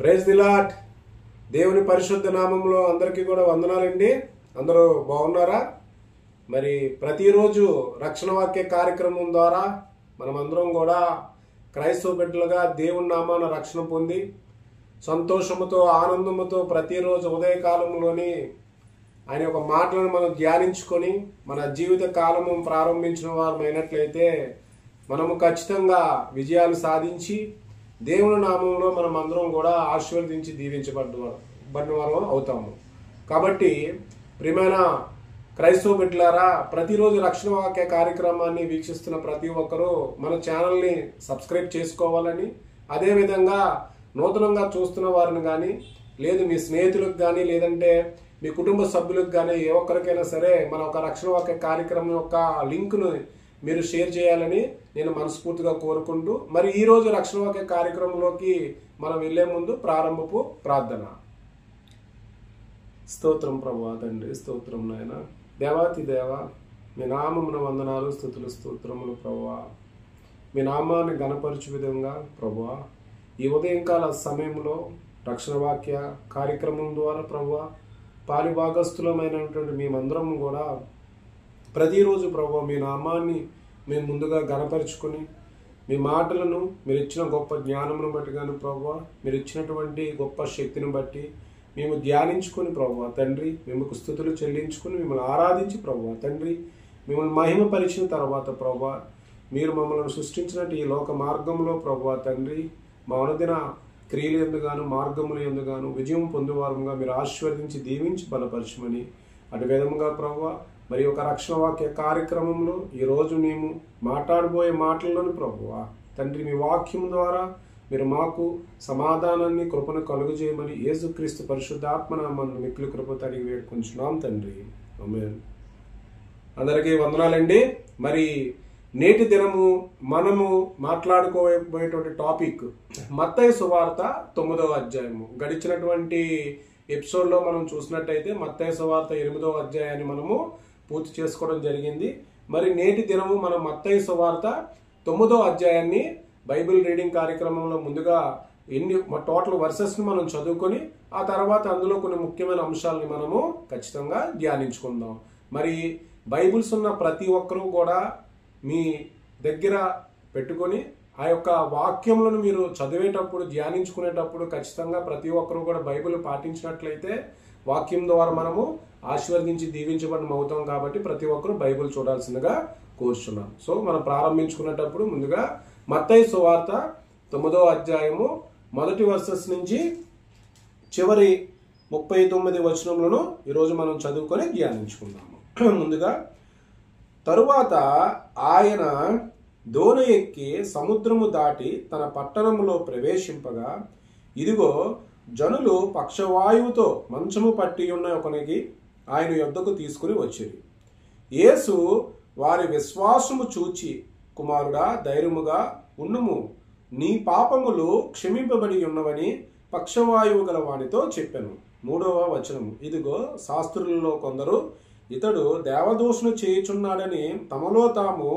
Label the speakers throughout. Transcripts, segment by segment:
Speaker 1: Praise the lord. దేవుని పరిశుద్ధ నామంలో అందరికీ కూడా వందనాలండి. అందరూ బాగున్నారా? మరి ప్రతిరోజు రక్షణ వాక్య కార్యక్రమం ద్వారా మనమందరం కూడా క్రైస్తవ బిడ్డలుగా దేవుని నామాన రక్షణ పొంది సంతోషముతో ఆనందముతో ప్రతిరోజు ఉదయకాలంలోని ఆయన యొక్క మాటలను మనం ధ్యానించుకొని మన జీవిత కాలము ప్రారంభించిన వారమైనట్లయితే మనము ఖచ్చితంగా విజయాలు సాధించి దేవుని నామంలో మనం అందరం కూడా ఆశీర్వదించి దీవించబడిన వారం అవుతాము. కాబట్టి ప్రియమైన క్రైస్తవ బిడ్డలారా, ప్రతిరోజు రక్షణ వాక్య కార్యక్రమాన్ని వీక్షిస్తున్న ప్రతి ఒక్కరూ మన ఛానల్ని సబ్స్క్రైబ్ చేసుకోవాలని, అదేవిధంగా నూతనంగా చూస్తున్న వారిని కానీ, లేదు మీ స్నేహితులకు కానీ, లేదంటే మీ కుటుంబ సభ్యులకు కానీ ఏ ఒక్కరికైనా సరే మన ఒక రక్షణ వాక్య కార్యక్రమం యొక్క లింక్ను మీరు షేర్ చేయాలని నేను మనస్ఫూర్తిగా కోరుకుంటూ, మరి ఈరోజు రక్షణ వాక్య కార్యక్రమంలోకి మనం వెళ్లే ముందు ప్రారంభపు ప్రార్థన. స్తోత్రం ప్రభువా తండ్రి, స్తోత్రం నాయన. దేవాతి దేవ, మీ నామమున వందనాలు, స్తుతులు, స్తోత్రములు ప్రభువా. మీ నామాన్ని గణపరచు విధంగా ప్రభువా ఈ ఉదయంకాల సమయంలో రక్షణ వాక్య కార్యక్రమం ద్వారా ప్రభువా పాలిభాగస్థులమైనటువంటి మేమందరం కూడా ప్రతిరోజు ప్రభువా మీ నామాన్ని మేము ముందుగా గణపరుచుకొని మీ మాటలను మీరు ఇచ్చిన గొప్ప జ్ఞానమును బట్టి కానీ ప్రభువా మీరు ఇచ్చినటువంటి గొప్ప శక్తిని బట్టి మేము ధ్యానించుకొని ప్రభువా తండ్రి మేము స్తుతులు చెల్లించుకొని మిమ్మల్ని ఆరాధించి ప్రభువా తండ్రి మిమ్మల్ని మహిమపరిచిన తర్వాత ప్రభువా మీరు మమ్మల్ని సృష్టించినట్టు ఈ లోక మార్గంలో ప్రభువా తండ్రి మా అనుదిన క్రియలు ఎందుగాను మార్గములు ఎందుగాను విజయం పొందువారంగా మీరు ఆశీర్వదించి దీవించి బలపరచమని అటు విధముగా ప్రభువా మరి ఒక రక్షణ వాక్య కార్యక్రమంలో ఈరోజు మేము మాట్లాడబోయే మాటల్లోని ప్రభువా తండ్రి మీ వాక్యం ద్వారా మీరు మాకు సమాధానాన్ని కృపను కలుగజేయమని యేసుక్రీస్తు పరిశుద్ధాత్మనామమున మిక్కిలి కృపతో అడిగి వేడుకొంచున్నాం తండ్రి. ఆమేన్. అందరికీ వందనాలండి. మరి నేటి దినము మనము మాట్లాడుకోబోయేటువంటి టాపిక్ మత్తయి సువార్త 9వ అధ్యాయము. గడిచినటువంటి ఎపిసోడ్లో మనం చూసినట్టయితే మత్తయి సువార్త 8వ అధ్యాయాన్ని మనము పూర్తి చేసుకోవడం జరిగింది. మరి నేటి దినము మనం మత్తయి సువార్త 9వ అధ్యాయాన్ని బైబిల్ రీడింగ్ కార్యక్రమంలో ముందుగా టోటల్ వర్సెస్ని మనం చదువుకొని ఆ తర్వాత అందులో కొన్ని ముఖ్యమైన అంశాలని మనము ఖచ్చితంగా ధ్యానించుకుందాం. మరి బైబిల్స్ ఉన్న ప్రతి ఒక్కరూ కూడా మీ దగ్గర పెట్టుకొని ఆ యొక్క వాక్యములను మీరు చదివేటప్పుడు ధ్యానించుకునేటప్పుడు ఖచ్చితంగా ప్రతి ఒక్కరూ కూడా బైబిల్ పాటించినట్లయితే వాక్యం ద్వారా మనము ఆశీర్వదించి దీవించబడి అవుతాం. కాబట్టి ప్రతి ఒక్కరూ బైబిల్ చూడాల్సిందిగా కోరుచున్నాం. సో మనం ప్రారంభించుకునేటప్పుడు ముందుగా మత్తయి సువార్త 9వ అధ్యాయము మొదటి వర్సెస్ నుంచి చివరి 39 వచనములను ఈరోజు మనం చదువుకొని ధ్యానించుకుందాము. ముందుగా తరువాత ఆయన దోణ ఎక్కి సముద్రము దాటి తన పట్టణములో ప్రవేశింపగా ఇదిగో జనులు పక్షవాయువుతో మంచము పట్టి ఉన్న ఒకనికి ఆయన యొద్దకు తీసుకుని వచ్చిరి. యేసు వారి విశ్వాసము చూచి, కుమారుడా ధైర్యముగా ఉండుము, నీ పాపములు క్షమింపబడి ఉన్నవని పక్షవాయువు గల వానితో చెప్పెను. 3వ వచనము ఇదిగో శాస్త్రులలో కొందరు ఇతడు దేవదూషణ చేయుచున్నాడని తమలో తాము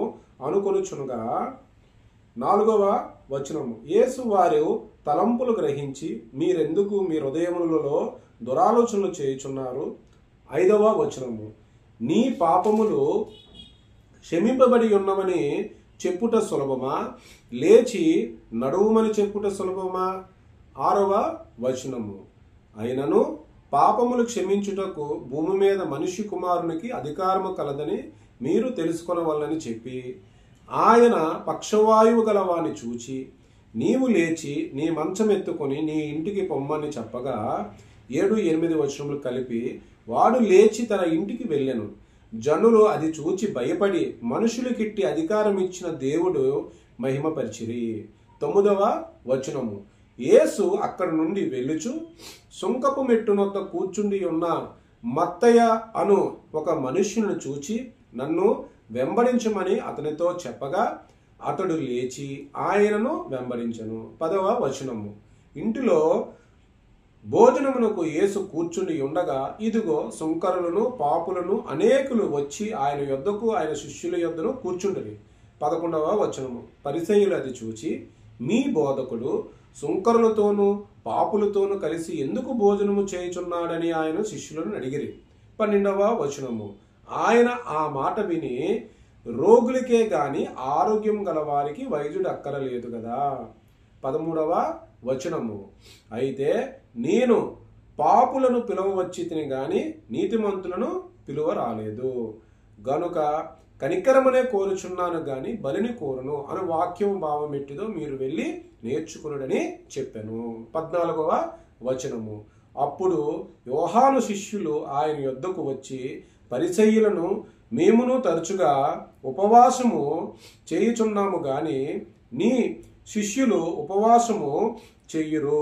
Speaker 1: అనుకొనుచునుగా. 4వ వచనము యేసు వారు తలంపులు గ్రహించి మీరెందుకు మీ హృదయములలో దురాలోచనలు చేయుచున్నారు. 5వ వచనము నీ పాపములు క్షమింపబడి ఉన్నవని చెప్పుట సులభమా, లేచి నడువుమని చెప్పుట సులభమా. 6వ వచనము అయినను పాపములు క్షమించుటకు భూమి మీద మనిషి కుమారునికి అధికారము కలదని మీరు తెలుసుకొనవలని చెప్పి ఆయన పక్షవాయువు గలవాని చూచి నీవు లేచి నీ మంచం ఎత్తుకొని నీ ఇంటికి పొమ్మని చెప్పగా 7, 8 వచనములు కలిపి వాడు లేచి తన ఇంటికి వెళ్ళెను. జనులు అది చూచి భయపడి మనుషులకిట్టి అధికారం ఇచ్చిన దేవుడు మహిమపరిచిరి. 9వ వచనము యేసు అక్కడి నుండి వెళ్ళుచు సుంకపు మెట్టునొద్ద కూర్చుండి ఉన్న మత్తయ్య అను ఒక మనుష్యుని చూచి నన్ను వెంబడించమని అతనితో చెప్పగా అతడు లేచి ఆయనను వెంబడించెను. 10వ వచనము ఇంటిలో భోజనమునకు యేసు కూర్చుని ఉండగా ఇదిగో సుంకరులను పాపులను అనేకులు వచ్చి ఆయన యొద్దకు ఆయన శిష్యుల యొద్దను కూర్చుండిరి. 11వ వచనము పరిసయ్యులు అది చూచి మీ బోధకుడు సుంకరులతోనూ పాపులతోనూ కలిసి ఎందుకు భోజనము చేయుచున్నాడని ఆయన శిష్యులను అడిగిరి. 12వ వచనము. ఆయన ఆ మాట విని, రోగులకే గాని ఆరోగ్యం గల వారికి వైద్యుడు అక్కరలేదు కదా. 13వ వచనము. అయితే నేను పాపులను పిలువవచ్చి తిని గాని నీతిమంతులను పిలువ రాలేదు, గనుక కనికరమునే కోరుచున్నాను గాని బలిని కోరును అని వాక్యం భావం ఎట్టిదో మీరు వెళ్ళి నేర్చుకునుడని చెప్పాను. 14వ వచనము. అప్పుడు యోహాను శిష్యులు ఆయన యొద్దకు వచ్చి, పరిసయ్యులను మేమును తరచుగా ఉపవాసము చేయుచున్నాము గాని నీ శిష్యులు ఉపవాసము చెయ్యురు,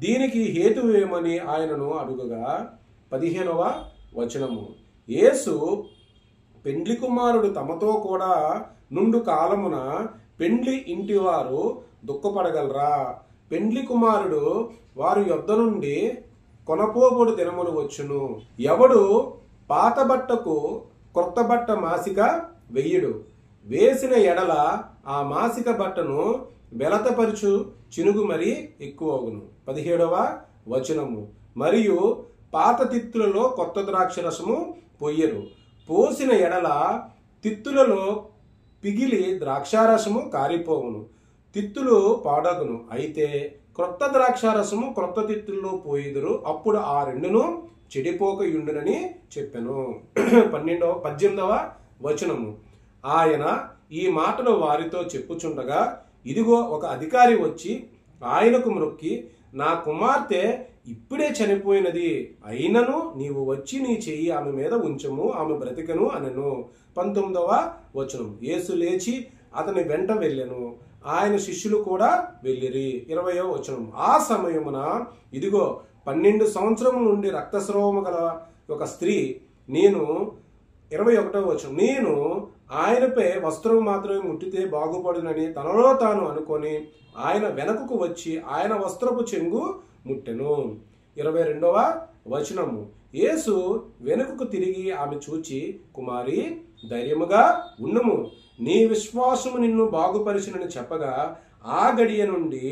Speaker 1: దీనికి హేతువేమని ఆయనను అడుగగా. 15వ వచనము. యేసు, పెండ్లి కుమారుడు తమతో కూడా నుండు కాలమున పెండ్లి ఇంటివారు దుఃఖపడగలరా? పెండ్లి కుమారుడు వారి యొద్ద నుండి కొనపోబడు దినములు వచ్చును. ఎవడు పాత బట్టకు కొత్త బట్ట మాసిక వెయ్యడు, వేసిన ఎడల ఆ మాసిక బట్టను బెలతపరుచు చినుగు మరి ఎక్కువగును. 17వ వచనము. మరియు పాత తిత్తులలో కొత్త ద్రాక్ష రసము పొయ్యరు, పోసిన ఎడల తిత్తులలో పిగిలి ద్రాక్షారసము కారిపోవును, తిత్తులు పాడగును. అయితే క్రొత్త ద్రాక్షారసము క్రొత్త తిత్తుల్లో పోయిదురు, అప్పుడు ఆ రెండును చెడిపోకయుండునని చెప్పెను. 18వ వచనము. ఆయన ఈ మాటలు వారితో చెప్పుచుండగా, ఇదిగో ఒక అధికారి వచ్చి ఆయనకు మ్రొక్కి, నా కుమార్తె ఇప్పుడే చనిపోయినది, అయినను నీవు వచ్చి నీ చెయ్యి ఆమె మీద ఉంచము, ఆమె బ్రతికను అనెను. 19వ వచనం. యేసు లేచి అతని వెంట వెళ్ళెను, ఆయన శిష్యులు కూడా వెళ్ళిరి. 20వ వచనం. ఆ సమయమున ఇదిగో 12 సంవత్సరముల నుండి రక్తస్రావము గల ఒక స్త్రీ, 21వ వచనం, నేను ఆయనపై వస్త్రం మాత్రమే ముట్టితే బాగుపడునని తనలో తాను అనుకొని ఆయన వెనకకు వచ్చి ఆయన వస్త్రపు చెంగు ముట్టెను. 22వ వచనము. యేసు వెనుకకు తిరిగి ఆమె చూచి, కుమారి, ధైర్యముగా ఉండుము, నీ విశ్వాసము నిన్ను బాగుపరిచినని చెప్పగా ఆ గడియ నుండి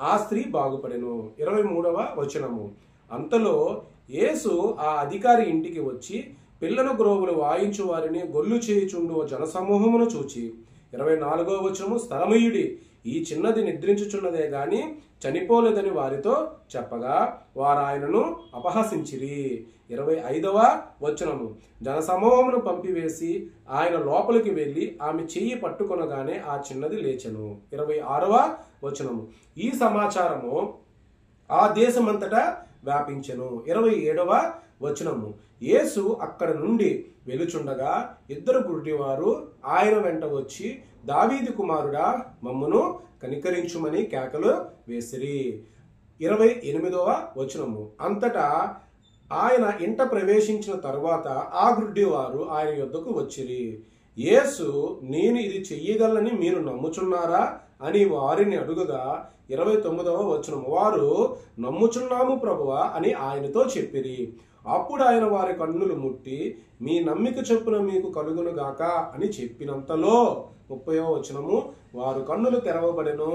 Speaker 1: ఆ స్త్రీ బాగుపడెను. 23వ వచనము. అంతలో యేసు ఆ అధికారి ఇంటికి వచ్చి పిల్లల గ్రోవులు వాయించు వారిని గొల్లు చేయుచుండు జనసమూహమును చూచి. 24వ వచనము. స్థలమయుడి, ఈ చిన్నది నిద్రించుచున్నదే గాని చనిపోలేదని వారితో చెప్పగా వారు ఆయనను అపహసించిరి. 25వ వచనము. జనసమూహమును పంపివేసి ఆయన లోపలికి వెళ్ళి ఆమె చెయ్యి పట్టుకొనగానే ఆ చిన్నది లేచెను. 26వ వచనము. ఈ సమాచారము ఆ దేశమంతటా వ్యాపించెను. 27వ వచనము. యేసు అక్కడ నుండి వెలుచుండగా ఇద్దరు గుడ్డివారు ఆయన వెంట వచ్చి, దావీదు కుమారుడా, మమ్మును కనికరించుమని కేకలు వేసిరి. 28వ వచనము. అంతటా ఆయన ఇంట ప్రవేశించిన తరువాత ఆ గుడ్డివారు ఆయన యొద్దకు వచ్చిరి. యేసు, నేను ఇది చెయ్యగలని మీరు నమ్ముచున్నారా అని వారిని అడుగగా 29వ వచనము. వారు, నమ్ముచున్నాము ప్రభువా అని ఆయనతో చెప్పిరి. అప్పుడు ఆయన వారి కన్నులు ముట్టి, మీ నమ్మిక చొప్పున మీకు కలుగును గాక అని చెప్పినంతలో 30వ వచనము. వారు కన్నులు తెరవబడెను.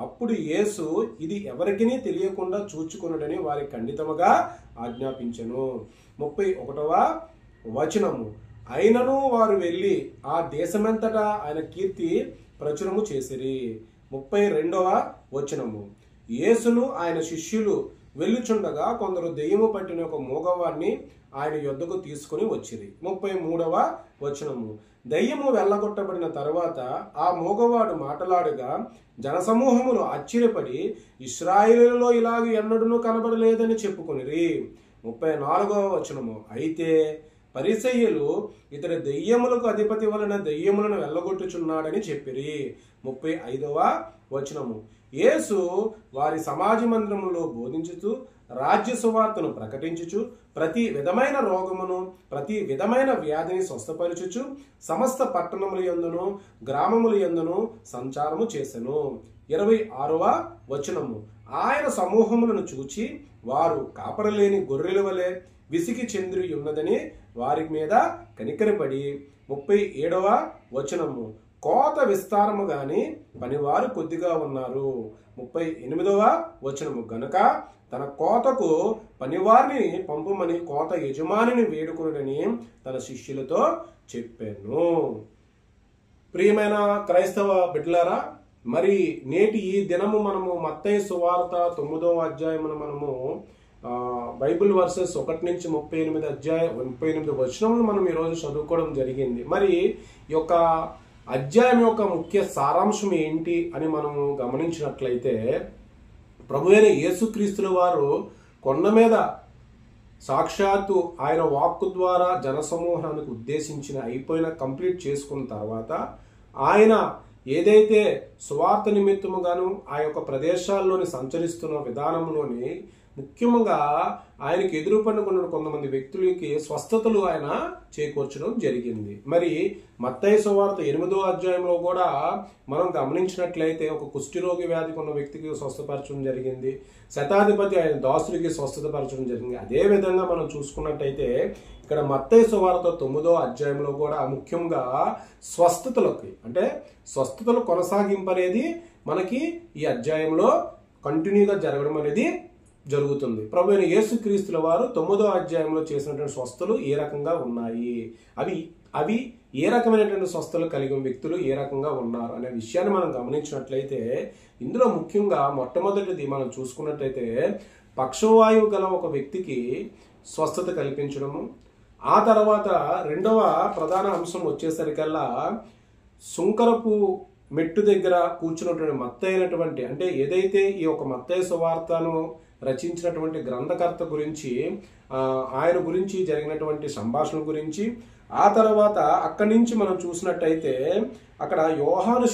Speaker 1: అప్పుడు యేసు ఇది ఎవరికినీ తెలియకుండా చూచుకొనుడని వారి ఖండితముగా ఆజ్ఞాపించెను. 31వ వచనము. అయినను వారు వెళ్ళి ఆ దేశమంతటా ఆయన కీర్తి ప్రచురము చేసిరి. 32వ వచనము. యేసును ఆయన శిష్యులు వెళ్ళుచుండగా కొందరు దెయ్యము పట్టిన ఒక మూగవాడిని ఆయన యొద్దకు తీసుకుని వచ్చిరి. 33వ వచనము. దెయ్యము వెళ్ళగొట్టబడిన తరువాత ఆ మూగవాడు మాటలాడగా జనసమూహములు ఆశ్చర్యపడి, ఇశ్రాయేలులో ఇలాగ ఎన్నడూనూ కనబడలేదని చెప్పుకొనిరి. 34వ వచనము. అయితే పరిసయ్యులు ఇతడు దెయ్యములకు అధిపతి వలన దెయ్యములను వెళ్ళగొట్టుచున్నాడని చెప్పిరి. 35వ వచనము. యేసు వారి సమాజ మందిరములో బోధించుచు రాజ్య సువార్తను ప్రకటించుచు ప్రతి విధమైన రోగమును ప్రతి విధమైన వ్యాధిని స్వస్థపరచుచు సమస్త పట్టణముల యందును గ్రామముల యందును సంచారము చేసెను. 26వ వచనము. ఆయన సమూహములను చూచి వారు కాపరలేని గొర్రెల వలె విసికి చెందిరి ఉన్నదని వారి మీద కనికరపడి. 37వ వచనము. కోత విస్తారము గాని పనివారు కొద్దిగా ఉన్నారు. 38వ వచనము, గనుక తన కోతకు పనివారిని పంపుమని కోత యజమానిని వేడుకొనుడని తన శిష్యులతో చెప్పాను. ప్రియమైన క్రైస్తవ బిడ్డలారా, మరి నేటి ఈ దినము మనము మత్తయి సువార్త 9వ అధ్యాయమును మనము బైబిల్ వర్సెస్ 1 నుంచి 38 వచనములు మనం ఈరోజు చదువుకోవడం జరిగింది. మరి ఈ యొక్క అధ్యాయం యొక్క ముఖ్య సారాంశం ఏంటి అని మనము గమనించినట్లయితే, ప్రభువైన యేసుక్రీస్తుల వారు కొండ మీద సాక్షాత్తు ఆయన వాక్కు ద్వారా జనసమూహానికి ఉద్దేశించిన కంప్లీట్ చేసుకున్న తర్వాత ఆయన ఏదైతే సువార్త నిమిత్తముగాను ఆ యొక్క ప్రదేశాల్లోని సంచరిస్తున్న విధానంలోని ముఖ్యంగా ఆయనకి ఎదురుపడిన కొంతమంది వ్యక్తులకి స్వస్థతలు ఆయన చేకూర్చడం జరిగింది. మరి మత్తయి సువార్త 8వ అధ్యాయంలో కూడా మనం గమనించినట్లయితే ఒక కుష్ఠరోగి వ్యాధికి ఉన్న వ్యక్తికి స్వస్థపరచడం జరిగింది. శతాధిపతి ఆయన దాసుడికి స్వస్థతపరచడం జరిగింది. అదే విధంగా మనం చూసుకున్నట్టయితే ఇక్కడ మత్తయి సువార్త 9వ అధ్యాయంలో కూడా ముఖ్యంగా స్వస్థతలకి అంటే స్వస్థతలు కొనసాగింపు అనేది మనకి ఈ అధ్యాయంలో కంటిన్యూగా జరగడం అనేది జరుగుతుంది. ప్రభువైన యేసుక్రీస్తుల వారు 9వ అధ్యాయంలో చేసినటువంటి స్వస్థలు ఏ రకంగా ఉన్నాయి, అవి ఏ రకమైనటువంటి స్వస్థలు కలిగిన వ్యక్తులు ఏ రకంగా ఉన్నారు అనే విషయాన్ని మనం గమనించినట్లయితే, ఇందులో ముఖ్యంగా మొట్టమొదటిది మనం చూసుకున్నట్లయితే పక్షవాయువు గల ఒక వ్యక్తికి స్వస్థత కల్పించడము. ఆ తర్వాత రెండవ ప్రధాన అంశం వచ్చేసరికల్లా సుంకరపు మెట్టు దగ్గర కూర్చున్నటువంటి మత్తయి అయినటువంటి అంటే ఏదైతే ఈ యొక్క మత్తయి సువార్తను రచించినటువంటి గ్రంథకర్త గురించి ఆయన గురించి జరిగినటువంటి సంభాషణ గురించి, ఆ తర్వాత అక్కడి నుంచి మనం చూసినట్టయితే అక్కడ యోహాను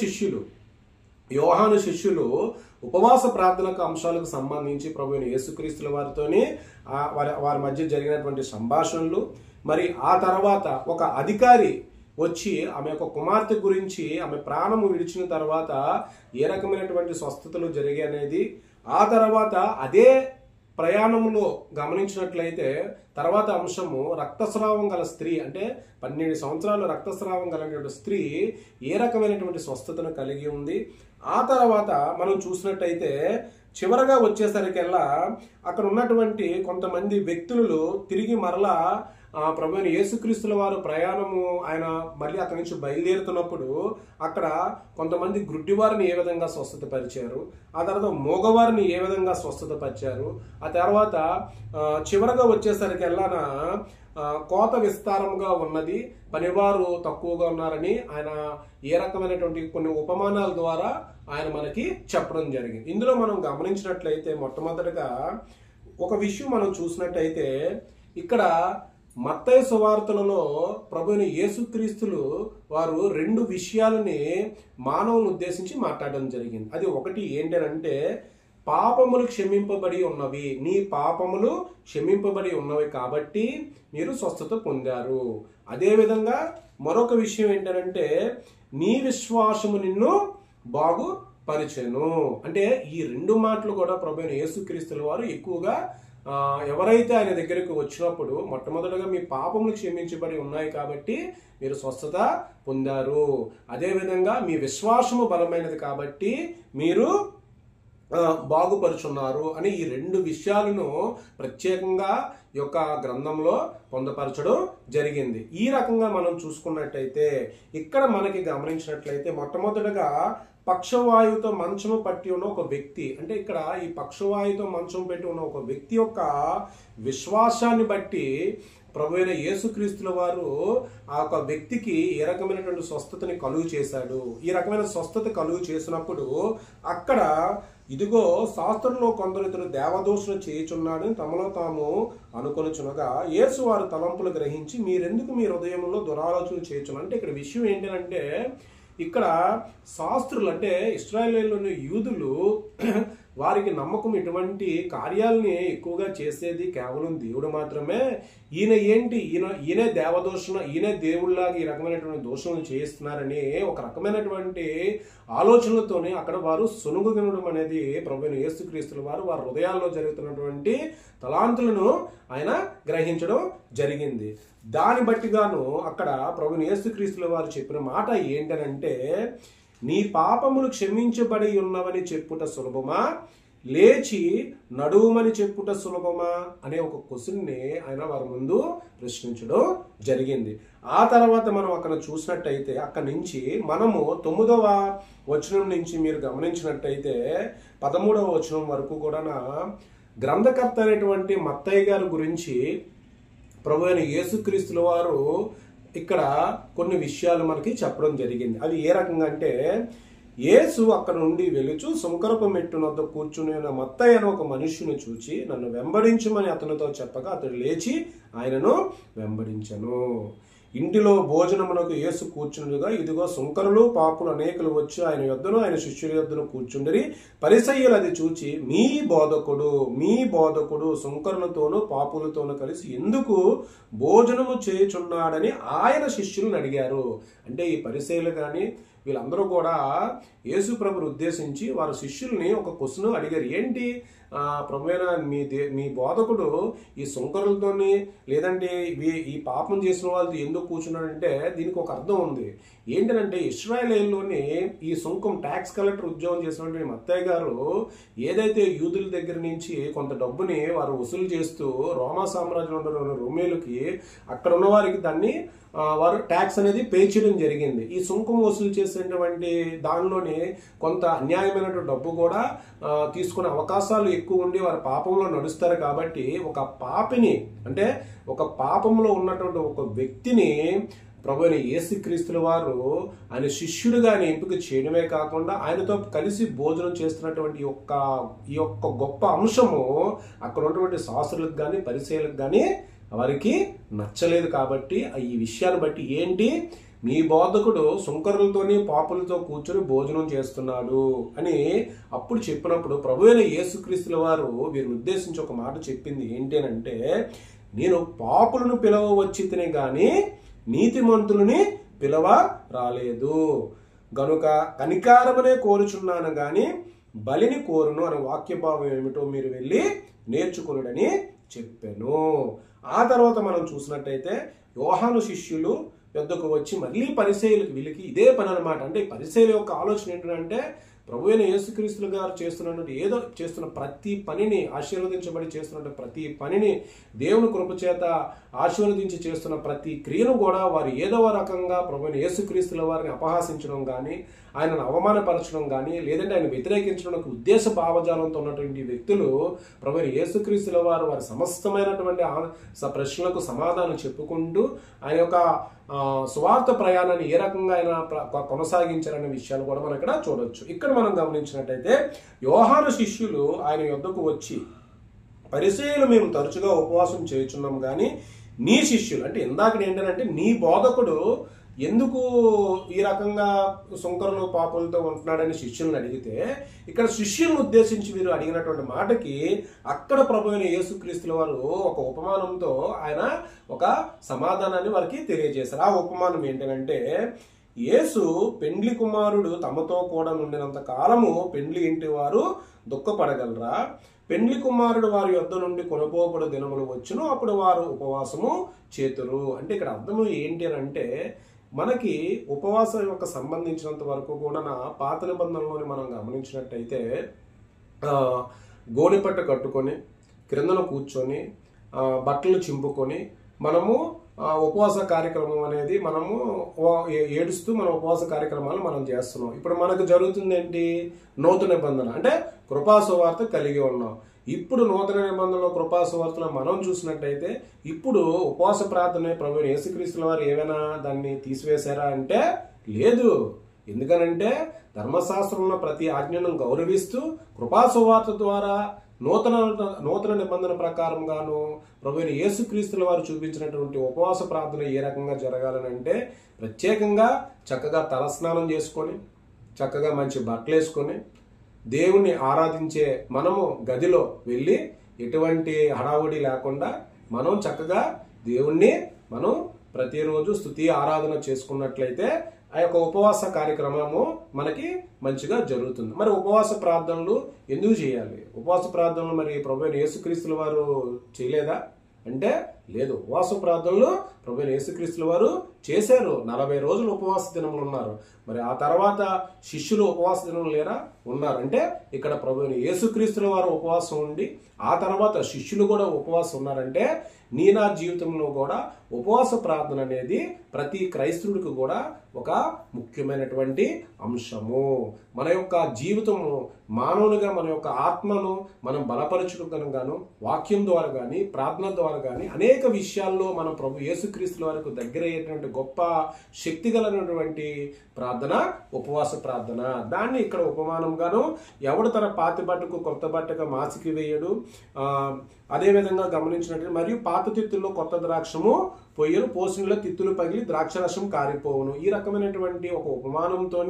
Speaker 1: శిష్యులు ఉపవాస ప్రార్థనకు అంశాలకు సంబంధించి ప్రభువైన యేసుక్రీస్తుల వారితోని వారి మధ్య జరిగినటువంటి సంభాషణలు, మరి ఆ తర్వాత ఒక అధికారి వచ్చి ఆమె యొక్క కుమార్తె గురించి ఆమె ప్రాణము విడిచిన తర్వాత ఏ రకమైనటువంటి స్వస్థతలు జరిగాయి అనేది, ఆ తర్వాత అదే ప్రయాణంలో గమనించినట్లయితే తర్వాత అంశము రక్తస్రావం గల స్త్రీ అంటే 12 సంవత్సరాలు రక్తస్రావం కలిగిన స్త్రీ ఏ రకమైనటువంటి స్వస్థతను కలిగి ఉంది. ఆ తర్వాత మనం చూసినట్టయితే చివరగా వచ్చేసరికల్లా అక్కడ ఉన్నటువంటి కొంతమంది వ్యక్తులు తిరిగి మరలా ప్రభువైన యేసుక్రీస్తుల వారు ప్రయాణము ఆయన మళ్ళీ అక్కడి నుంచి బయలుదేరుతున్నప్పుడు అక్కడ కొంతమంది గుడ్డివారిని ఏ విధంగా స్వస్థత పరిచారు, ఆ తర్వాత మోగవారిని ఏ విధంగా స్వస్థత పరిచారు, ఆ తర్వాత చివరగా వచ్చేసరికల్లా కోత విస్తారంగా ఉన్నది, పనివారు తక్కువగా ఉన్నారని ఆయన ఏ రకమైనటువంటి కొన్ని ఉపమానాల ద్వారా ఆయన మనకి చెప్పడం జరిగింది. ఇందులో మనం గమనించినట్లయితే మొట్టమొదటిగా ఒక విషయం మనం చూసినట్టయితే ఇక్కడ మత్తయి సువార్తలలో ప్రభువైన యేసుక్రీస్తులు వారు 2 విషయాలని మానవులను ఉద్దేశించి మాట్లాడడం జరిగింది. అది ఒకటి ఏంటంటే పాపములు క్షమింపబడి ఉన్నవి, నీ పాపములు క్షమింపబడి ఉన్నవి కాబట్టి మీరు స్వస్థత పొందారు. అదేవిధంగా మరొక విషయం ఏంటంటే నీ విశ్వాసము నిన్ను బాగుపరిచెను. అంటే ఈ 2 మాటలు కూడా ప్రభువైన యేసుక్రీస్తుల వారు ఎక్కువగా ఎవరైతే ఆయన దగ్గరికి వచ్చినప్పుడు మొట్టమొదటిగా మీ పాపములు క్షమించబడి ఉన్నాయి కాబట్టి మీరు స్వస్థత పొందారు, అదేవిధంగా మీ విశ్వాసము బలమైనది కాబట్టి మీరు బాగుపరుచున్నారు అని ఈ 2 విషయాలను ప్రత్యేకంగా ఈ యొక్క గ్రంథంలో పొందపరచడం జరిగింది. ఈ రకంగా మనం చూసుకున్నట్టయితే ఇక్కడ మనకి గమనించినట్లయితే మొట్టమొదటిగా పక్షవాయువుతో మంచము పట్టి ఉన్న ఒక వ్యక్తి అంటే ఇక్కడ ఈ పక్షవాయువుతో మంచం పెట్టి ఉన్న ఒక వ్యక్తి యొక్క విశ్వాసాన్ని బట్టి ప్రభువైన యేసుక్రీస్తుల వారు ఆ యొక్క వ్యక్తికి ఏ రకమైనటువంటి స్వస్థతని కలుగు చేశాడు. ఈ రకమైన స్వస్థత కలుగు చేసినప్పుడు అక్కడ ఇదిగో శాస్త్రంలో కొందరు ఇతడు దేవదోషులు చేయుచున్నాడని తమలో తాము అనుకొనుచునగా యేసు వారు తలంపులు గ్రహించి మీరెందుకు మీ హృదయంలో దురాలోచనలు చేయుచున్నారు. అంటే ఇక్కడ విషయం ఏంటంటే ఇక్కడ శాస్త్రులు అంటే ఇశ్రాయేలులోని యూదులు వారికి నమ్మకం ఇటువంటి కార్యాలని ఎక్కువగా చేసేది కేవలం దేవుడు మాత్రమే. ఈయనే దేవదోషణ, ఈయనే దేవుళ్ళలాగా ఈ రకమైనటువంటి దోషణలు చేయిస్తున్నారని ఒక రకమైనటువంటి ఆలోచనలతోనే అక్కడ వారు సొనుగునడం అనేది ప్రభువైన యేసుక్రీస్తుల వారు వారి హృదయాల్లో జరుగుతున్నటువంటి తలాంతులను ఆయన గ్రహించడం జరిగింది. దాన్ని బట్టిగాను అక్కడ ప్రభువైన యేసుక్రీస్తుల వారు చెప్పిన మాట ఏంటనంటే, నీ పాపములు క్షమించబడి ఉన్నవని చెప్పుట సులభమా, లేచి నడువుమని చెప్పుట సులభమా అనే ఒక క్వశ్చన్ని ఆయన వారి ముందు ప్రశ్నించడం జరిగింది. ఆ తర్వాత మనం అక్కడ చూసినట్టయితే అక్కడి నుంచి మనము 9వ వచనం నుంచి మీరు గమనించినట్టయితే 13వ వచనం వరకు కూడా గ్రంథకర్త అయినటువంటి మత్తయ్య గారి గురించి ప్రభువైన యేసుక్రీస్తుల వారు ఇక్కడ కొన్ని విషయాలు మనకి చెప్పడం జరిగింది. అవి ఏ రకంగా అంటే, యేసు అక్కడ నుండి వెలుచు సుంకరపు మెట్టు వద్ద కూర్చుని మత్తయ్య అనే ఒక మనుష్యుని చూచి నన్ను వెంబడించమని అతనితో చెప్పగా అతడు లేచి ఆయనను వెంబడించను. ఇంటిలో భోజనమునకు యేసు కూర్చుండగా ఇదిగో సుంకరులు పాపులు అనేకులు వచ్చి ఆయన యొద్దను ఆయన శిష్యుల యొద్దను కూర్చుండిరి. పరిసయ్యులు అది చూచి మీ బోధకుడు సుంకరులతోనూ పాపులతోనూ కలిసి ఎందుకు భోజనము చేయుచున్నాడని ఆయన శిష్యులను అడిగారు. అంటే ఈ పరిసయ్యులు కానీ వీళ్ళందరూ కూడా యేసు ప్రభుని ఉద్దేశించి వారి శిష్యుల్ని ఒక క్వశ్చన్ అడిగారు. ఏంటి ప్రభువైన మీ బోధకుడు ఈ సుంకరులతోని లేదంటే ఈ పాపం చేసిన వాళ్ళతో ఎందుకు కూర్చున్నాడంటే దీనికి ఒక అర్థం ఉంది. ఏంటంటే ఇశ్రాయేలులోని ఈ సుంకం ట్యాక్స్ కలెక్టర్ ఉద్యోగం చేసినటువంటి మత్తయ్య గారు ఏదైతే యూదుల దగ్గర నుంచి కొంత డబ్బుని వారు వసూలు చేస్తూ రోమా సామ్రాజ్యంలో రోమేలుకి అక్కడ ఉన్న వారికి దాన్ని వారు ట్యాక్స్ అనేది పే చేయడం జరిగింది. ఈ సుంకం వసూలు చేసినటువంటి దానిలోని కొంత అన్యాయమైనటువంటి డబ్బు కూడా తీసుకునే అవకాశాలు ఎక్కువ ఉండి వారి పాపంలో నడుస్తారు. కాబట్టి ఒక పాపిని అంటే ఒక పాపంలో ఉన్నటువంటి ఒక వ్యక్తిని ప్రభువైన యేసుక్రీస్తుల వారు ఆయన శిష్యుడిగా ఆయన ఎంపిక చేయడమే కాకుండా ఆయనతో కలిసి భోజనం చేస్తున్నటువంటి ఈ యొక్క గొప్ప అంశము అక్కడ ఉన్నటువంటి శాస్త్రులకు కానీ పరిసయ్యులకు కానీ వారికి నచ్చలేదు. కాబట్టి ఈ విషయాన్ని బట్టి ఏంటి, మీ బోధకుడు సుంకరులతోని పాపులతో కూర్చొని భోజనం చేస్తున్నాడు అని అప్పుడు చెప్పినప్పుడు ప్రభువైన యేసుక్రీస్తుల వారు వీరిని ఉద్దేశించి ఒక మాట చెప్పింది. ఏంటి అంటే, నేను పాపులను పిలవ వచ్చితేనే గాని నీతిమంతులని పిలవ రాలేదు గనుక కనికారమనే కోరుచున్నాను గాని బలిని కోరును అనే వాక్యభావం ఏమిటో మీరు వెళ్ళి నేర్చుకునుడని చెప్పాను. ఆ తర్వాత మనం చూసినట్టయితే యోహాను శిష్యులు యొద్దకు వచ్చి మళ్ళీ పరిసయ్యులకు వీళ్ళకి ఇదే పని అనమాట. అంటే పరిసయ్యుల యొక్క ఆలోచన ఏంటంటే ప్రభువైన యేసుక్రీస్తులు గారు చేస్తున్న ప్రతి పనిని ఆశీర్వదించబడి చేస్తున్న ప్రతి పనిని దేవుని కృపచేత ఆశీర్వదించి చేస్తున్న ప్రతి క్రియను కూడా వారు ఏదో రకంగా ప్రభువైన యేసుక్రీస్తుల వారిని అపహాసించడం కానీ ఆయనను అవమానపరచడం కానీ లేదంటే ఆయన వ్యతిరేకించడానికి ఉద్దేశ భావజాలంతో ఉన్నటువంటి వ్యక్తులు ప్రభువైన యేసుక్రీస్తుల వారు వారి సమస్తమైనటువంటి ప్రశ్నలకు సమాధానం చెప్పుకుంటూ ఆయన యొక్క స్వార్థ ప్రయాణాన్ని ఏ రకంగా ఆయన కొనసాగించారనే విషయాలు కూడా మనం ఇక్కడ చూడొచ్చు. ఇక్కడ మనం గమనించినట్టయితే యోహాను శిష్యులు ఆయన యొద్దకు వచ్చి పరిసయ్యులు మేము తరచుగా ఉపవాసం చేయుచున్నాం కానీ నీ శిష్యులు అంటే ఇందాక ఏంటంటే నీ బోధకుడు ఎందుకు ఈ రకంగా సుంకరులు పాపులతో ఉంటున్నాడని శిష్యులను అడిగితే ఇక్కడ శిష్యులను ఉద్దేశించి వీరు అడిగినటువంటి మాటకి అక్కడ ప్రభువైన యేసుక్రీస్తుల వారు ఒక ఉపమానంతో ఆయన ఒక సమాధానాన్ని వారికి తెలియజేశారు. ఆ ఉపమానం ఏంటంటే, యేసు పెండ్లి కుమారుడు తమతో కూడా ఉండినంత కాలము పెండ్లి ఇంటి వారు దుఃఖపడగలరా? పెండ్లి కుమారుడు వారి యొద్ద నుండి కొనుపోబడు దినములు వచ్చును అప్పుడు వారు ఉపవాసము చేతురు. అంటే ఇక్కడ అర్థము ఏంటి అని అంటే, మనకి ఉపవాసం యొక్క సంబంధించినంత వరకు కూడా పాత నిబంధనలోని మనం గమనించినట్టయితే గోనెపట్ట కట్టుకొని క్రిందన కూర్చొని బట్టలు చింపుకొని మనము ఉపవాస కార్యక్రమం అనేది మనము ఏడుస్తూ మన ఉపవాస కార్యక్రమాలు మనం చేస్తున్నాం. ఇప్పుడు మనకు జరుగుతుంది ఏంటి, నూతన నిబంధన అంటే కృపాసువార్త కలిగి ఉన్నాం. ఇప్పుడు నూతన నిబంధనలో కృపాసువార్తలో మనం చూసినట్టయితే ఇప్పుడు ఉపవాస ప్రార్థన ప్రభువైన యేసుక్రీస్తుల వారు ఏమైనా దాన్ని తీసివేశారా అంటే లేదు. ఎందుకనంటే ధర్మశాస్త్రంలో ప్రతి ఆజ్ఞను గౌరవిస్తూ కృపాసువార్త ద్వారా నూతన నిబంధన ప్రకారంగాను ప్రభువైన యేసుక్రీస్తుల వారు చూపించినటువంటి ఉపవాస ప్రార్థన ఏ రకంగా జరగాలని అంటే ప్రత్యేకంగా చక్కగా తలస్నానం చేసుకొని చక్కగా మంచి బట్టలు వేసుకొని దేవుణ్ణి ఆరాధించే మనము గదిలో వెళ్ళి ఎటువంటి హడావుడి లేకుండా మనం చక్కగా దేవుణ్ణి మనం ప్రతిరోజు స్తుతి ఆరాధన చేసుకున్నట్లయితే ఆ యొక్క ఉపవాస కార్యక్రమము మనకి మంచిగా జరుగుతుంది. మరి ఉపవాస ప్రార్థనలు ఎందుకు చేయాలి? ఉపవాస ప్రార్థనలు మరి ప్రభువైన యేసుక్రీస్తుల వారు చేయలేదా అంటే లేదు. ఉపవాస ప్రార్థనలు ప్రభువైన యేసుక్రీస్తుల వారు చేశారు. 40 రోజులు ఉపవాస దినములు ఉన్నారు. మరి ఆ తర్వాత శిష్యులు ఉపవాస దినములు లేరా? ఉన్నారు. అంటే ఇక్కడ ప్రభువైన యేసుక్రీస్తుల వారు ఉపవాసం ఉండి ఆ తర్వాత శిష్యులు కూడా ఉపవాసం ఉన్నారంటే నా జీవితంలో కూడా ఉపవాస ప్రార్థన అనేది ప్రతి క్రైస్తవుడికి కూడా ఒక ముఖ్యమైనటువంటి అంశము. మన యొక్క జీవితము మానవునిగా మన యొక్క ఆత్మను మనం బలపరచుకోవడం గాను వాక్యం ద్వారా కానీ ప్రార్థన ద్వారా కానీ అనేక విషయాల్లో మనం ప్రభు యేసుక్రీస్తుల వారికి దగ్గర అయ్యేటువంటి గొప్ప శక్తి కలిగినటువంటి ప్రార్థన ఉపవాస ప్రార్థన. దాన్ని ఇక్కడ ఉపమానంగాను ఎవడు తన పాతి బట్టకు కొత్త బట్టగా మాసికి వేయడు, అదేవిధంగా గమనించినట్టు మరియు పాత తిత్తుల్లో కొత్త ద్రాక్షము పొయ్యలు, పోసినలో తిత్తులు పగిలి ద్రాక్షరసం కారిపోవును. ఈ రకమైనటువంటి ఒక ఉపమానంతో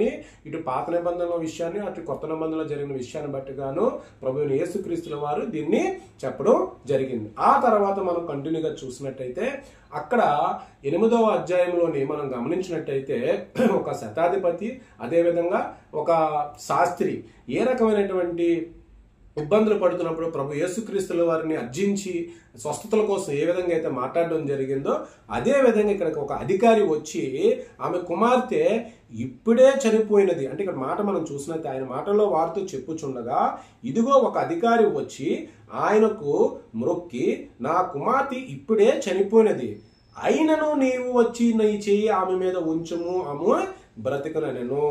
Speaker 1: ఇటు పాత నిబంధనల విషయాన్ని అటు కొత్త నిబంధనలో జరిగిన విషయాన్ని బట్టిగాను ప్రభువైన యేసుక్రీస్తుల వారు దీన్ని చెప్పడం జరిగింది. ఆ తర్వాత మనం కంటిన్యూగా చూసినట్టయితే అక్కడ 8వ అధ్యాయంలోని మనం గమనించినట్టయితే ఒక శతాధిపతి అదేవిధంగా ఒక శాస్త్రి ఏ రకమైనటువంటి ఇబ్బందులు పడుతున్నప్పుడు ప్రభు యేసుక్రీస్తుల వారిని అర్జించి స్వస్థతల కోసం ఏ విధంగా అయితే మాట్లాడడం జరిగిందో అదే విధంగా ఇక్కడ ఒక అధికారి వచ్చి ఆమె కుమార్తె ఇప్పుడే చనిపోయినది అంటే ఇక్కడ మాట మనం చూసినట్టు ఆయన మాటల్లో వారితో చెప్పుచుండగా ఇదిగో ఒక అధికారి వచ్చి ఆయనకు మ్రొక్కి నా కుమార్తె ఇప్పుడే చనిపోయినది, అయినను నీవు వచ్చి నీ చెయ్యి ఆమె మీద ఉంచుము, ఆమె బ్రతికనెను.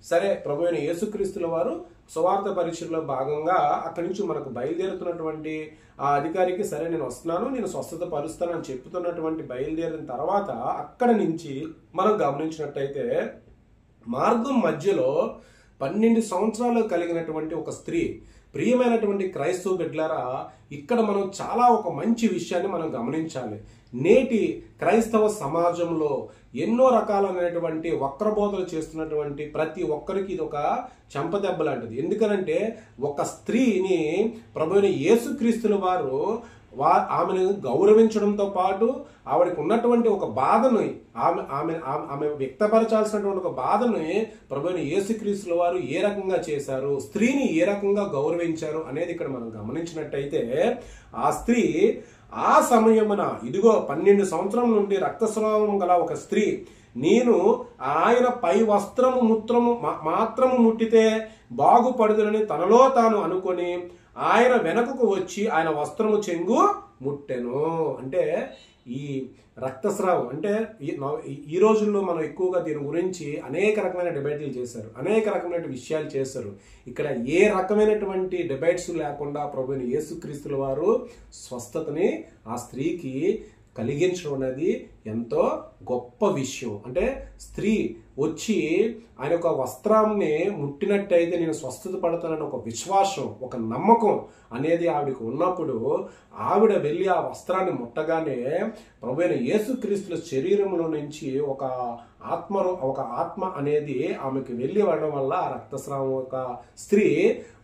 Speaker 1: సరే, ప్రభువైన యేసుక్రీస్తుల వారు సువార్త పరిచయలో భాగంగా అక్కడి నుంచి మనకు బయలుదేరుతున్నటువంటి ఆ అధికారికి సరే నేను వస్తున్నాను, నేను స్వస్థత పరుస్తానని చెప్తున్నటువంటి బయలుదేరిన తర్వాత అక్కడి నుంచి మనం గమనించినట్టయితే మార్గం మధ్యలో 12 సంవత్సరాలు కలిగినటువంటి ఒక స్త్రీ, ప్రియమైనటువంటి క్రైస్తవ బిడ్డలారా, ఇక్కడ మనం చాలా ఒక మంచి విషయాన్ని మనం గమనించాలి. నేటి క్రైస్తవ సమాజంలో ఎన్నో రకాలైనటువంటి వక్రబోధలు చేస్తున్నటువంటి ప్రతి ఒక్కరికి ఇది ఒక చెంపదెబ్బ లాంటిది. ఎందుకనంటే ఒక స్త్రీని ప్రభువైన యేసుక్రీస్తుల వారు ఆమెను గౌరవించడంతో పాటు ఆవిడకి ఉన్నటువంటి ఒక బాధను ఆమె వ్యక్తపరచాల్సినటువంటి ఒక బాధను ప్రభువైన యేసుక్రీస్తుల వారు ఏ రకంగా చేశారు, స్త్రీని ఏ రకంగా గౌరవించారు అనేది ఇక్కడ మనం గమనించినట్టయితే ఆ స్త్రీ ఆ సమయమున ఇదిగో 12 సంవత్సరం నుండి రక్తస్రావం గల ఒక స్త్రీ నేను ఆయన పై వస్త్రము మాత్రము ముట్టితే బాగుపడుదునని తనలో తాను అనుకొని ఆయన వెనకకు వచ్చి ఆయన వస్త్రము చెంగు ముట్టెను. అంటే ఈ రక్తస్రావం అంటే ఈ రోజుల్లో మనం ఎక్కువగా దీని గురించి అనేక రకమైన డిబేట్లు చేశారు, అనేక రకమైన విషయాలు చేశారు. ఇక్కడ ఏ రకమైనటువంటి డిబేట్స్ లేకుండా ప్రభువైన యేసుక్రీస్తుల వారు స్వస్థతని ఆ స్త్రీకి కలిగించడం అనేది ఎంతో గొప్ప విషయం. అంటే స్త్రీ వచ్చి ఆయన యొక్క వస్త్రాన్ని ముట్టినట్టయితే నేను స్వస్థత పడతానని ఒక విశ్వాసం, ఒక నమ్మకం అనేది ఆవిడకు ఉన్నప్పుడు ఆవిడ వెళ్ళి ఆ వస్త్రాన్ని ముట్టగానే ప్రభువైన యేసుక్రీస్తుల శరీరంలో నుంచి ఒక ఆత్మ అనేది ఆమెకు వెళ్ళి వెళ్ళడం వల్ల ఆ రక్తస్రావం ఒక స్త్రీ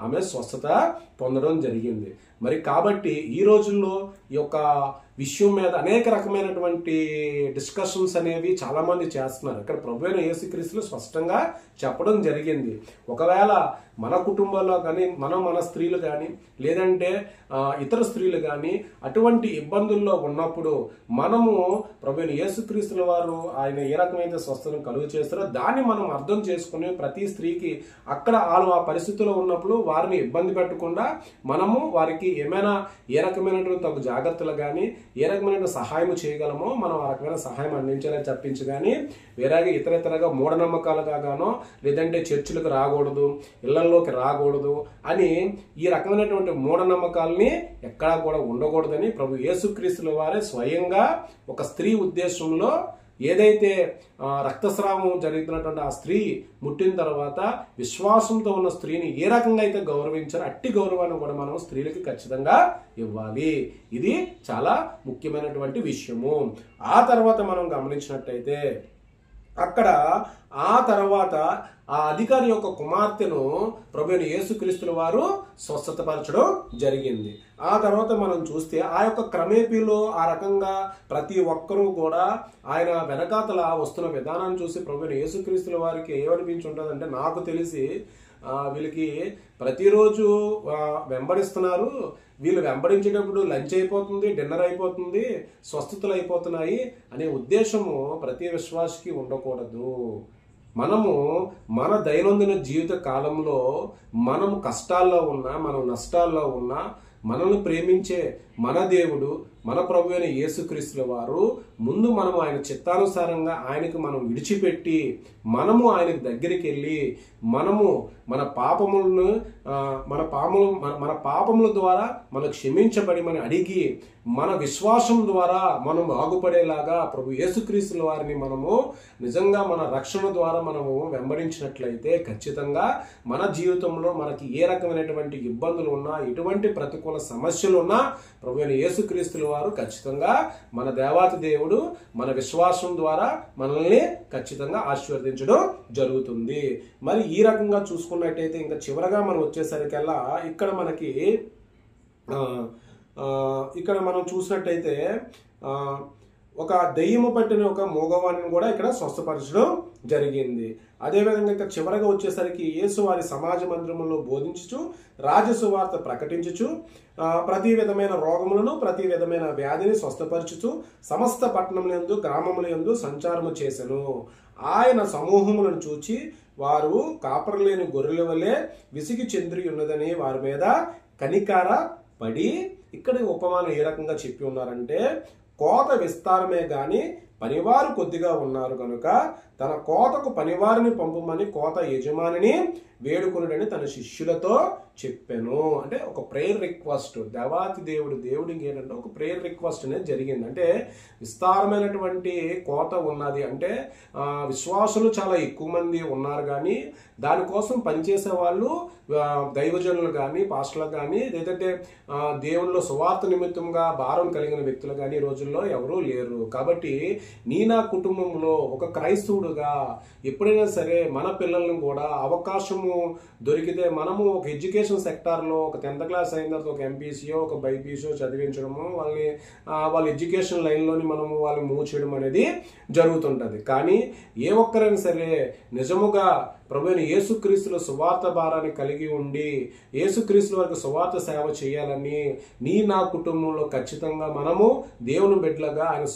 Speaker 1: ఆమె స్వస్థత పొందడం జరిగింది. మరి కాబట్టి ఈ రోజుల్లో ఈ యొక్క విషయం మీద అనేక రకమైనటువంటి డిస్కషన్స్ అనేవి చాలా మంది చేస్తున్నారు. ఇక్కడ ప్రభువైన యేసుక్రీస్తులు స్పష్టంగా చెప్పడం జరిగింది. ఒకవేళ మన కుటుంబంలో కానీ మన స్త్రీలు కానీ లేదంటే ఇతర స్త్రీలు కానీ అటువంటి ఇబ్బందుల్లో ఉన్నప్పుడు మనము ప్రభువైన యేసుక్రీస్తుల వారు ఆయన ఏ రకమైన స్వస్థతను కలుగు చేస్తారో దాన్ని మనం అర్థం చేసుకుని ప్రతి స్త్రీకి అక్కడ వాళ్ళు ఆ పరిస్థితిలో ఉన్నప్పుడు వారిని ఇబ్బంది పెట్టకుండా మనము వారికి ఏమైనా ఏ రకమైనటువంటి తగు జాగ్రత్తలు కానీ ఏ రకమైన సహాయం చేయగలమో మనం ఆ రకమైన సహాయం అందించాలని చెప్పించి కానీ వేరేగా ఇతరగా మూఢనమ్మకాలుగా గానో లేదంటే చర్చిలకు రాకూడదు, ఇళ్లలోకి రాకూడదు అని ఈ రకమైనటువంటి మూఢనమ్మకాలని ఎక్కడా కూడా ఉండకూడదని ప్రభు యేసుక్రీస్తుల వారే స్వయంగా ఒక స్త్రీ ఉద్దేశంలో ఏదైతే రక్తస్రావం జరుగుతున్నటువంటి ఆ స్త్రీ ముట్టిన తర్వాత విశ్వాసంతో ఉన్న స్త్రీని ఏ రకంగా అయితే గౌరవించారో అట్టి గౌరవాన్ని కూడా మనం స్త్రీలకి ఖచ్చితంగా ఇవ్వాలి. ఇది చాలా ముఖ్యమైనటువంటి విషయము. ఆ తర్వాత మనం గమనించినట్టయితే అక్కడ ఆ తర్వాత ఆ అధికారి యొక్క కుమార్తెను ప్రభువైన యేసుక్రీస్తుల వారు స్వస్థతపరచడం జరిగింది. ఆ తర్వాత మనం చూస్తే ఆ యొక్క క్రమేపీలో ఆ రకంగా ప్రతి ఒక్కరూ కూడా ఆయన వెనకాతల వస్తున్న విధానాన్ని చూసి ప్రభువైన యేసుక్రీస్తుల వారికి ఏమనిపించి ఉంటుందంటే, నాకు తెలిసి వీళ్ళకి ప్రతిరోజు వెంబడిస్తున్నారు, వీళ్ళు వెంబడించేటప్పుడు లంచ్ అయిపోతుంది, డిన్నర్ అయిపోతుంది, స్వస్థతలు అయిపోతున్నాయి అనే ఉద్దేశము ప్రతి విశ్వాసికి ఉండకూడదు. మనము మన దైనందిన జీవిత కాలంలో మనం కష్టాల్లో ఉన్నా, మనం నష్టాల్లో ఉన్నా, మనల్ని ప్రేమించే మన దేవుడు, మన ప్రభువైన యేసుక్రీస్తుల వారు ముందు మనము ఆయన చిత్తానుసారంగా ఆయనకు మనం విడిచిపెట్టి మనము ఆయనకు దగ్గరికి వెళ్ళి మనము మన పాపముల ద్వారా మనకు క్షమించబడిమని అడిగి మన విశ్వాసం ద్వారా మనం బాగుపడేలాగా ప్రభు యేసుక్రీస్తుల వారిని మనము నిజంగా మన రక్షణ ద్వారా మనము వెంబడించినట్లయితే ఖచ్చితంగా మన జీవితంలో మనకి ఏ రకమైనటువంటి ఇబ్బందులు ఉన్నా, ఎటువంటి ప్రతికూల సమస్యలు ఉన్నా ప్రభువైన యేసుక్రీస్తుల వారు ఖచ్చితంగా మన దేవాతి దేవుడు మన విశ్వాసం ద్వారా మనల్ని ఖచ్చితంగా ఆశీర్వదించడం జరుగుతుంది. మరి ఈ రకంగా చూసుకున్నట్టయితే ఇంకా చివరగా మనం వచ్చేసరికల్లా ఇక్కడ మనం చూసినట్టయితే ఒక దెయ్యము పట్టిన ఒక మూగవాణిని కూడా ఇక్కడ స్వస్థపరచడం జరిగింది. అదేవిధంగా ఇంకా చివరగా వచ్చేసరికి యేసు వారి సమాజ మందిరములో బోధించుచు రాజసువార్త ప్రకటించుచు ప్రతి విధమైన రోగములను ప్రతి విధమైన వ్యాధిని స్వస్థపరచుచు సమస్త పట్టణములందు గ్రామములందు సంచారము చేసెను. ఆయన సమూహములను చూచి వారు కాపరలేని గొర్రెల వలె విసిగి చెందిరి ఉన్నదని వారి మీద కనికార పడి, ఇక్కడ ఉపమానం ఏ రకంగా చెప్పి ఉన్నారంటే, కోత విస్తారమే గాని పనివారు కొద్దిగా ఉన్నారు కనుక తన కోతకు పనివారిని పంపమని కోత యజమానిని వేడుకొనుడని తన శిష్యులతో చెప్పాను. అంటే ఒక ప్రేయర్ రిక్వెస్ట్, దేవాతి దేవుడికి ఏంటంటే ఒక ప్రేయర్ రిక్వెస్ట్ అనేది జరిగింది. అంటే విస్తారమైనటువంటి కోత ఉన్నది, అంటే విశ్వాసులు చాలా ఎక్కువ మంది ఉన్నారు, కానీ దానికోసం పనిచేసే వాళ్ళు దైవజనులు కానీ పాస్టర్లు కానీ లేదంటే దేవునిలో సువార్త నిమిత్తంగా భారం కలిగిన వ్యక్తులు కానీ ఈ రోజుల్లో ఎవరూ లేరు. కాబట్టి నా కుటుంబంలో ఒక క్రైస్తవుడుగా ఎప్పుడైనా సరే మన పిల్లలను కూడా అవకాశము దొరికితే మనము ఒక ఎడ్యుకేషన్ సెక్టార్లో ఒక 10th క్లాస్ అయిన తర్వాత ఒక ఎంపీసీయో ఒక బైపీసీయో చదివించడము, వాళ్ళ ఎడ్యుకేషన్ లైన్లోని మనము వాళ్ళని మూవ్ చేయడం అనేది జరుగుతుంటుంది. కానీ ఏ ఒక్కరైనా సరే నిజముగా ప్రభువైన యేసుక్రీస్తుల సువార్త భారాన్ని కలిగి ఉండి యేసుక్రీస్తుల వరకు సువార్త సేవ చేయాలని నా కుటుంబంలో ఖచ్చితంగా మనము దేవుని బిడ్డలుగా ఆయన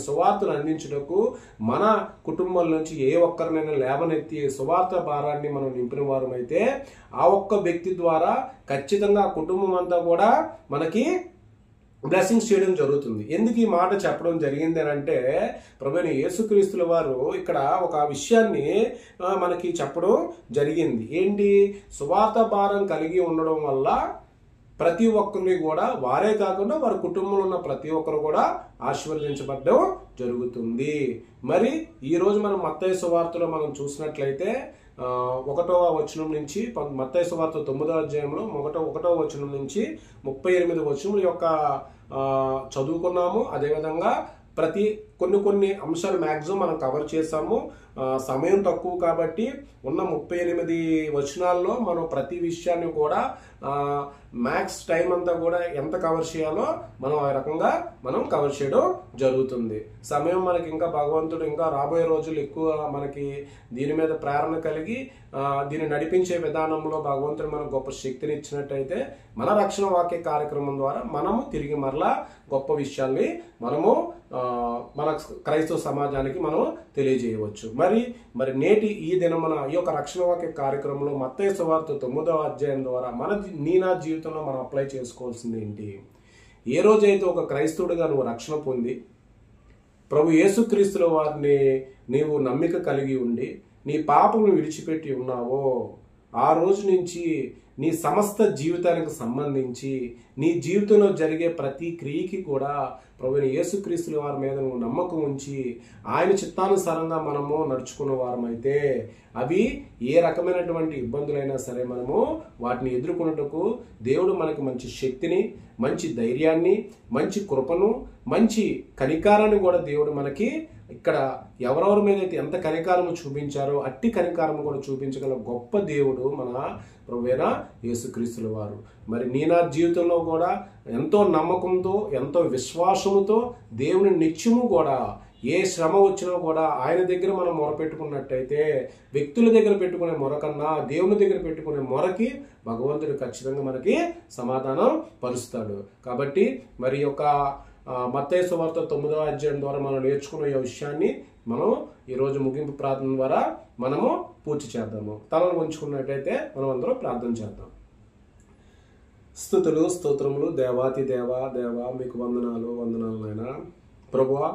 Speaker 1: సువార్తను అందించుటకు మన కుటుంబం నుంచి ఏ ఒక్కరినైనా లేవనెత్తి సువార్త భారాన్ని మనం నింపిన వారమైతే ఆ ఒక్క వ్యక్తి ద్వారా ఖచ్చితంగా ఆ కుటుంబం అంతా కూడా మనకి బ్లెస్సింగ్స్ చేయడం జరుగుతుంది. ఎందుకు ఈ మాట చెప్పడం జరిగింది అని అంటే, ప్రభువైన యేసుక్రీస్తుల వారు ఇక్కడ ఒక విషయాన్ని మనకి చెప్పడం జరిగింది. ఏంటి? సువార్త భారం కలిగి ఉండడం వల్ల ప్రతి ఒక్కరిని కూడా వారే కాకుండా వారి కుటుంబంలో ఉన్న ప్రతి ఒక్కరు కూడా ఆశీర్వదించబడడం జరుగుతుంది. మరి ఈరోజు మనం మత్తయి సువార్తలో మనం చూసినట్లయితే 1వ వచనం నుంచి మత్తయి సువార్త 9వ అధ్యాయంలో 1వ వచనం నుంచి 38 వచనముల యొక్క చదువుకున్నాము. అదేవిధంగా కొన్ని అంశాలు మ్యాక్సిమం మనం కవర్ చేసాము. సమయం తక్కువ కాబట్టి ఉన్న 38 వచనాల్లో మనం ప్రతి విషయాన్ని కూడా మ్యాక్స్ టైం అంతా కూడా ఎంత కవర్ చేయాలో మనం ఆ రకంగా మనం కవర్ చేయడం జరుగుతుంది. సమయం మనకి ఇంకా భగవంతుడు ఇంకా రాబోయే రోజులు ఎక్కువ మనకి దీని మీద ప్రేరణ కలిగి దీన్ని నడిపించే విధానంలో భగవంతుడు మనకు గొప్ప శక్తిని ఇచ్చినట్టయితే మన రక్షణ వాక్య కార్యక్రమం ద్వారా మనము తిరిగి మరలా గొప్ప విషయాల్ని మనము మన క్రైస్తవ సమాజానికి మనం తెలియజేయవచ్చు. మరి నేటి ఈ దినమున ఈ యొక్క రక్షణ వాక్య కార్యక్రమంలో మత్తయి సువార్త 9వ అధ్యాయం ద్వారా నా జీవితంలో మనం అప్లై చేసుకోవాల్సింది ఏంటి? ఏ రోజైతే ఒక క్రైస్తవుడిగా నువ్వు రక్షణ పొంది ప్రభు యేసుక్రీస్తుల వారిని నీవు నమ్మిక కలిగి ఉండి నీ పాపమును విడిచిపెట్టి ఉన్నావో ఆ రోజు నుంచి నీ సమస్త జీవితానికి సంబంధించి నీ జీవితంలో జరిగే ప్రతి క్రియకి కూడా ప్రభువైన యేసుక్రీస్తుల వారి మీద నువ్వు నమ్మకం ఉంచి ఆయన చిత్తానుసారంగా మనము నడుచుకున్న వారమైతే అవి ఏ రకమైనటువంటి ఇబ్బందులైనా సరే మనము వాటిని ఎదుర్కొన్నట్టుకు దేవుడు మనకి మంచి శక్తిని, మంచి ధైర్యాన్ని, మంచి కృపను, మంచి కనికారాన్ని కూడా దేవుడు మనకి ఇక్కడ ఎవరెవరి మీద అయితే ఎంత కనికారము చూపించారో అట్టి కనికారము కూడా చూపించగల గొప్ప దేవుడు మన ప్రభువైన యేసుక్రీస్తుల వారు. మరి నీ నా జీవితంలో కూడా ఎంతో నమ్మకంతో ఎంతో విశ్వాసముతో దేవుని నిత్యము కూడా ఏ శ్రమ వచ్చినా కూడా ఆయన దగ్గర మనం మొరపెట్టుకున్నట్టయితే వ్యక్తుల దగ్గర పెట్టుకునే మొర కన్నా దేవుని దగ్గర పెట్టుకునే మొరకి భగవంతుడు ఖచ్చితంగా మనకి సమాధానం పరుస్తాడు. కాబట్టి మరి యొక్క మత్తయి సువార్త 9వ అధ్యాయం ద్వారా మనం నేర్చుకున్న ఈ విషయాన్ని మనం ఈరోజు ముగింపు ప్రార్థన ద్వారా మనము పూర్తి చేద్దాము. తలను ఉంచుకున్నట్టయితే మనం అందరం ప్రార్థన చేద్దాం. స్తుతులు స్తోత్రములు దేవాతి దేవా మీకు వందనాలు నాయనా. ప్రభువా,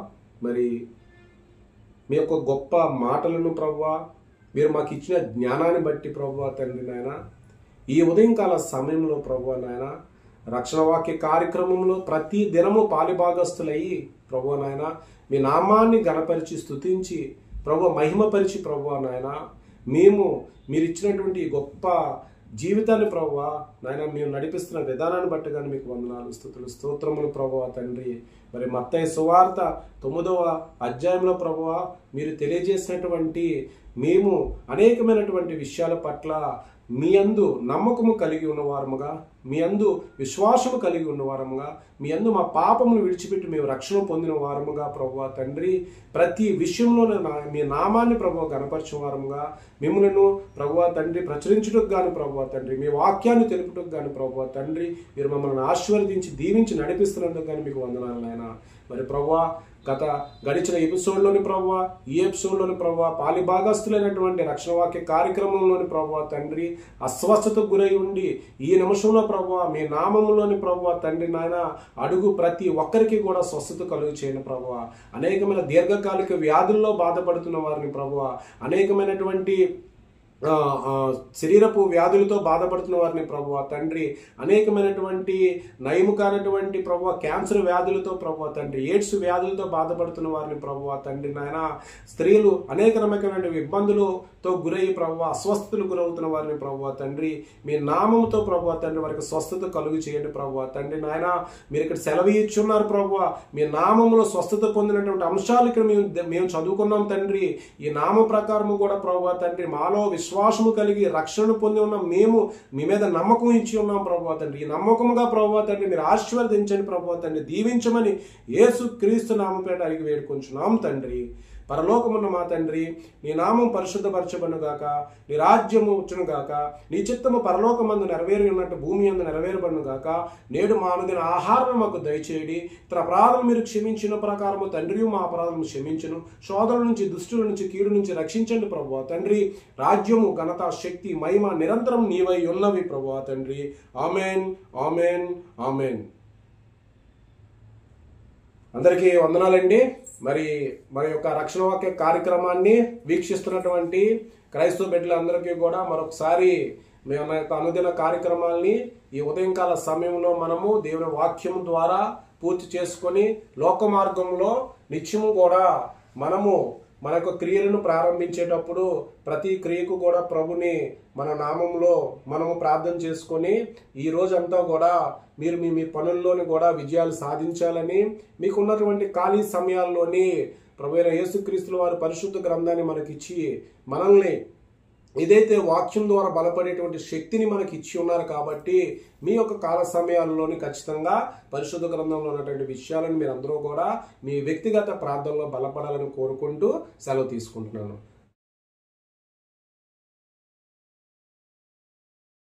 Speaker 1: మరి మీ యొక్క గొప్ప మాటలను ప్రభువా, మీరు మాకు ఇచ్చిన జ్ఞానాన్ని బట్టి ప్రభువా తండ్రి నాయన, ఈ ఉదయంకాల సమయంలో ప్రభువా నాయన రక్షణ వాక్య కార్యక్రమంలో ప్రతి దినము పాలిభాగస్తులయ్యి ప్రభువా నాయన మీ నామాన్ని గణపరిచి స్తుతించి ప్రభువా మహిమపరిచి ప్రభువా నాయన మీరు ఇచ్చినటువంటి గొప్ప జీవితాన్ని ప్రభువా నాయన మేము నడిపిస్తున్న విధానాన్ని బట్టి కానీ మీకు వందనాలు స్తుతులు స్తోత్రములు ప్రభువా తండ్రి. మరి మత్తయి సువార్త 9వ అధ్యాయంలో ప్రభువా మీరు తెలియజేసినటువంటి మేము అనేకమైనటువంటి విషయాల పట్ల మీ యందు నమ్మకము కలిగి ఉన్నవారముగా, మీ యందు విశ్వాసము కలిగి ఉన్నవారముగా, మీ యందు మా పాపమును విడిచిపెట్టి మేము రక్షణ పొందిన వారముగా ప్రభువా తండ్రి, ప్రతి విషయంలోనే మీ నామాన్ని ప్రభువా గణపరిచిన వారముగా, మిమ్మల్ని ప్రభువా తండ్రి ప్రచురించుటకు గాను ప్రభువా తండ్రి, మీ వాక్యాన్ని తెలుపుటకు గాను ప్రభువా తండ్రి, మీరు మమ్మల్ని ఆశీర్వదించి దీవించి నడిపిస్తున్నందుకు కానీ మీకు వందనాలు నాయనా. మరి ప్రభువా గడిచిన ఎపిసోడ్లోని ప్రభువా, ఈ ఎపిసోడ్లోని ప్రభువా పాలిభాగస్తులైనటువంటి రక్షణ వాక్య కార్యక్రమంలోని ప్రభువా తండ్రి అస్వస్థతకు గురై ఉండి ఈ నిమిషంలో ప్రభువా మీ నామంలోని ప్రభువా తండ్రి నాయన అడుగు ప్రతి ఒక్కరికి కూడా స్వస్థత కలుగు చేయని ప్రభువా, అనేకమైన దీర్ఘకాలిక వ్యాధుల్లో బాధపడుతున్న వారిని ప్రభువా, అనేకమైనటువంటి శరీరపు వ్యాధులతో బాధపడుతున్న వారిని ప్రభువా తండ్రి, అనేకమైనటువంటి నయము కానటువంటి ప్రభువా క్యాన్సర్ వ్యాధులతో ప్రభువా తండ్రి, ఎయిడ్స్ వ్యాధులతో బాధపడుతున్న వారిని ప్రభువా తండ్రి నాయన, స్త్రీలు అనేక రకమైన ఇబ్బందులతో గురయ్యి ప్రభువా అస్వస్థతలు గురవుతున్న వారిని ప్రభువా తండ్రి, మీ నామంతో ప్రభువా తండ్రి వారికి స్వస్థత కలుగు చేయండి ప్రభువా తండ్రి నాయన. మీరు ఇక్కడ సెలవు ఇచ్చున్నారు ప్రభువా, మీ నామంలో స్వస్థత పొందినటువంటి అంశాలు ఇక్కడ మేము చదువుకున్నాం తండ్రి. ఈ నామ ప్రకారము కూడా ప్రభువా తండ్రి మాలో విశ్వాసము కలిగి రక్షణ పొంది ఉన్నాం, మేము మీ మీద నమ్మకం ఇచ్చి ఉన్నాం ప్రభువా తండ్రి. ఈ నమ్మకముగా ప్రభువా తండ్రి మీరు ఆశీర్వదించండి ప్రభువా తండ్రి, దీవించమని యేసుక్రీస్తు నామముపేట అడిగి వేడుకొంచున్నాం తండ్రి. పరలోకమున్న మా తండ్రి, నీ నామం పరిశుద్ధపరచబడును గాక, నీ రాజ్యము వచ్చును గాక, నీ చిత్తము పరలోకమందు నెరవేరి ఉన్నట్టు భూమి యందు నెరవేరబడును గాక. నేడు మా అనుదిన ఆహారం మాకు దయచేయడి, తన అపరాధులు మీరు క్షమించిన ప్రకారము తండ్రి మా అపరాధులను క్షమించును, శోధన నుంచి దుష్టుల నుంచి కీడు నుంచి రక్షించండి ప్రభువా తండ్రి. రాజ్యము ఘనత శక్తి మహిమ నిరంతరం నీవై ఉన్నవి ప్రభువా తండ్రి. Amen amen amen. అందరికీ వందనాలండి. మరి యొక్క రక్షణ వాక్య కార్యక్రమాన్ని వీక్షిస్తున్నటువంటి క్రైస్తవ బిడ్డలందరికీ కూడా మరొకసారి మేము అనుదిన కార్యక్రమాల్ని ఈ ఉదయంకాల సమయంలో మనము దేవుని వాక్యం ద్వారా పూర్తి చేసుకొని లోక మార్గంలో నిత్యము కూడా మనము మన యొక్క క్రియలను ప్రారంభించేటప్పుడు ప్రతి క్రియకు కూడా ప్రభుని మన నామంలో మనము ప్రార్థన చేసుకొని ఈ రోజంతా కూడా మీరు మీ పనుల్లోని కూడా విజయాలు సాధించాలని, మీకున్నటువంటి ఖాళీ సమయాల్లోని ప్రభువైన యేసుక్రీస్తుల వారి పరిశుద్ధ గ్రంథాన్ని మనకిచ్చి మనల్ని ఏదైతే వాక్యం ద్వారా బలపడేటువంటి శక్తిని మనకి ఇచ్చి ఉన్నారు కాబట్టి మీ యొక్క కాల సమయాల్లోని ఖచ్చితంగా పరిశుద్ధ గ్రంథంలో ఉన్నటువంటి విషయాలను మీరందరూ కూడా మీ వ్యక్తిగత ప్రార్థనలో బలపడాలని కోరుకుంటూ సెలవు తీసుకుంటున్నాను.